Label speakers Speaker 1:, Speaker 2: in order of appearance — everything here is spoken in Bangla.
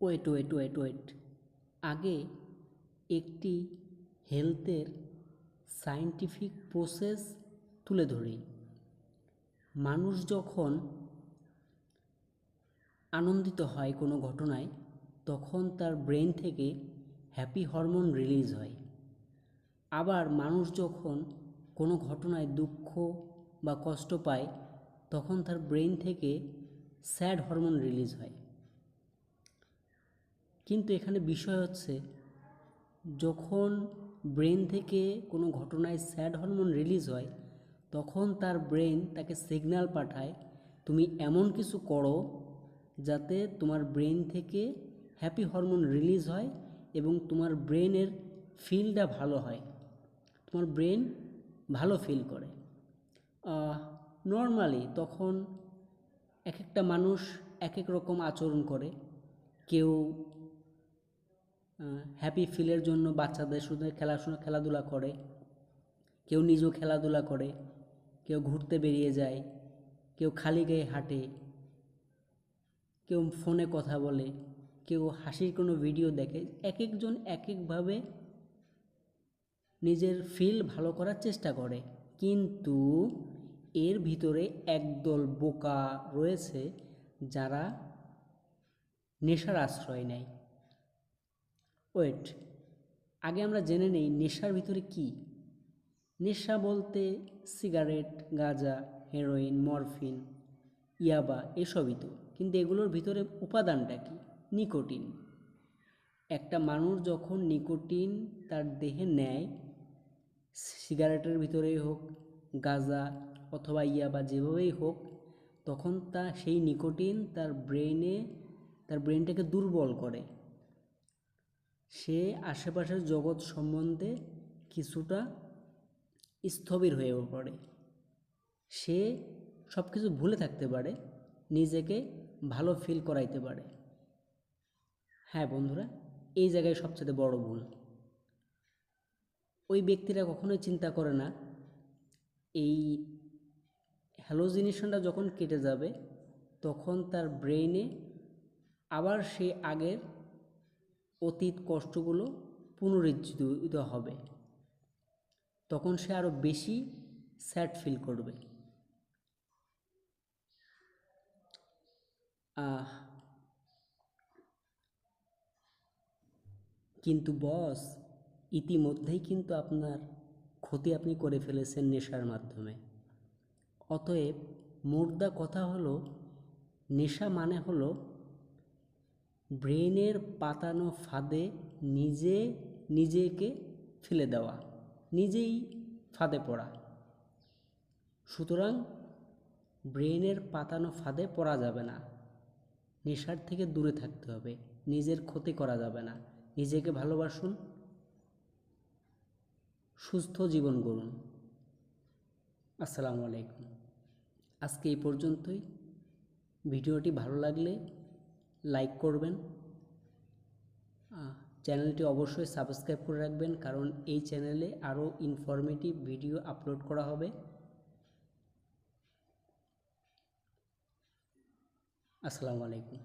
Speaker 1: ওয়েট ওয়েট ওয়েট ওয়েট আগে একটি হেলথের সায়েন্টিফিক প্রসেস তুলে ধরি। মানুষ যখন আনন্দিত হয় কোনো ঘটনায়, তখন তার ব্রেন থেকে হ্যাপি হরমোন রিলিজ হয়। আবার মানুষ যখন কোনো ঘটনায় দুঃখ বা কষ্ট পায়, তখন তার ব্রেন থেকে স্যাড হরমোন রিলিজ হয়। কিন্তু এখানে বিষয় হচ্ছে, যখন ব্রেন থেকে কোনো ঘটনায় স্যাড হরমোন রিলিজ হয়, তখন তার ব্রেন তাকে সিগন্যাল পাঠায়, তুমি এমন কিছু করো যাতে তোমার ব্রেন থেকে হ্যাপি হরমোন রিলিজ হয় এবং তোমার ব্রেনের ফিলটা ভালো হয়, তোমার ব্রেন ভালো ফিল করে। নর্মালি তখন এক একটা মানুষ এক এক রকম আচরণ করে। কেউ হ্যাপি ফিলের জন্য বাচ্চাদের শুধু খেলাধুলা করে, কেউ নিজেও খেলাধুলা করে, কেউ ঘুরতে বেরিয়ে যায়, কেউ খালি গায়ে হাঁটে, কেউ ফোনে কথা বলে, কেউ হাসির কোনো ভিডিও দেখে। এক একজন এক একভাবে নিজের ফিল ভালো করার চেষ্টা করে। কিন্তু এর ভিতরে একদল বোকা রয়েছে যারা নেশার আশ্রয় নেয়। ওয়েট, আগে আমরা জেনে নেই নেশার ভিতরে কি। নেশা বলতে সিগারেট, গাঁজা, হেরোইন, মরফিন, ইয়াবা এসবই তো। কিন্তু এগুলোর ভিতরে উপাদানটা কি? নিকোটিন। একটা মানুষ যখন নিকোটিন তার দেহে নেয়, সিগারেটের ভিতরেই হোক, গাঁজা অথবা ইয়াবা যেভাবেই হোক, তখন সেই নিকোটিন তার ব্রেনটাকে দুর্বল করে। সে আশেপাশের জগৎ সম্বন্ধে কিছুটা স্থবির হয়ে পড়ে। সে সব কিছু ভুলে থাকতে পারে, নিজেকে ভালো ফিল করাইতে পারে। হ্যাঁ বন্ধুরা, এই জায়গায় সবচেয়ে বড় ভুল। ওই ব্যক্তিরা কখনোই চিন্তা করে না, এই হ্যালোজিনেশনটা যখন কেটে যাবে, তখন তার ব্রেইনে আবার সে আগের অতীত কষ্টগুলো পুনরুজ্জীবিত হবে। তখন সে আরও বেশি স্যাড ফিল করবে। কিন্তু বস, ইতিমধ্যেই কিন্তু আপনার ক্ষতি আপনি করে ফেলেছেন নেশার মাধ্যমে। অতএব মোদ্দা কথা হলো, নেশা মানে হলো ব্রেনের পাতানো ফাঁদে নিজেকে ফেলে দেওয়া, নিজেই ফাঁদে পড়া। সুতরাং ব্রেনের পাতানো ফাঁদে পড়া যাবে না, নেশার থেকে দূরে থাকতে হবে, নিজের ক্ষতি করা যাবে না। নিজেকে ভালোবাসুন, সুস্থ জীবন গড়ুন। আসসালামু আলাইকুম। আজকে এই পর্যন্তই। ভিডিওটি ভালো লাগলে লাইক করবেন, চ্যানেলটি অবশ্যই সাবস্ক্রাইব করে রাখবেন, কারণ এই চ্যানেলে আরও ইনফরমেটিভ ভিডিও আপলোড করা হবে। আসসালামু আলাইকুম।